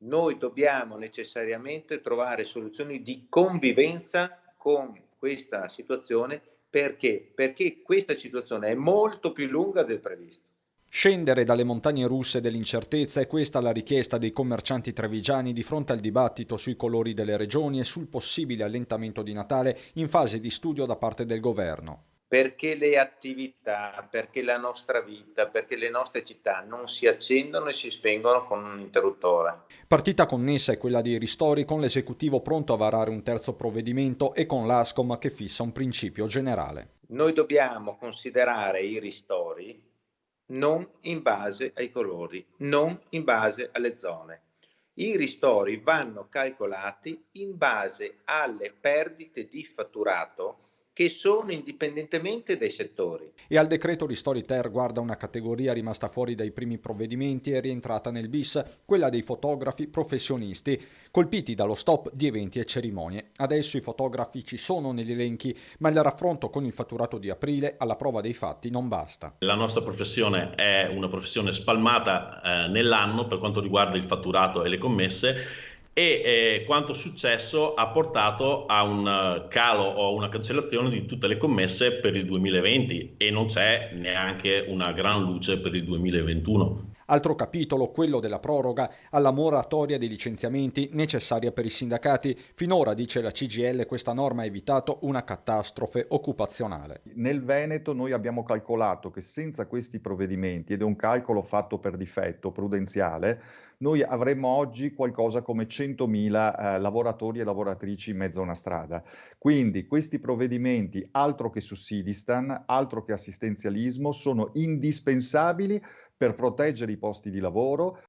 Noi dobbiamo necessariamente trovare soluzioni di convivenza con questa situazione perché? Perché questa situazione è molto più lunga del previsto. Scendere dalle montagne russe dell'incertezza è questa la richiesta dei commercianti trevigiani di fronte al dibattito sui colori delle regioni e sul possibile allentamento di Natale in fase di studio da parte del governo. Perché le attività, perché la nostra vita, perché le nostre città non si accendono e si spengono con un interruttore. Partita connessa è quella dei ristori con l'esecutivo pronto a varare un terzo provvedimento e con l'ASCOM che fissa un principio generale. Noi dobbiamo considerare i ristori non in base ai colori, non in base alle zone. I ristori vanno calcolati in base alle perdite di fatturato che sono indipendentemente dai settori. E al decreto Ristori Ter guarda una categoria rimasta fuori dai primi provvedimenti e rientrata nel bis, quella dei fotografi professionisti, colpiti dallo stop di eventi e cerimonie. Adesso i fotografi ci sono negli elenchi, ma il raffronto con il fatturato di aprile alla prova dei fatti non basta. La nostra professione è una professione spalmata nell'anno per quanto riguarda il fatturato e le commesse e quanto successo ha portato a un calo o una cancellazione di tutte le commesse per il 2020 e non c'è neanche una gran luce per il 2021. Altro capitolo, quello della proroga alla moratoria dei licenziamenti necessaria per i sindacati. Finora, dice la CGIL, questa norma ha evitato una catastrofe occupazionale. Nel Veneto noi abbiamo calcolato che senza questi provvedimenti, ed è un calcolo fatto per difetto, prudenziale, noi avremmo oggi qualcosa come 100.000 lavoratori e lavoratrici in mezzo a una strada. Quindi questi provvedimenti, altro che sussidistan, altro che assistenzialismo, sono indispensabili per proteggere i posti di lavoro,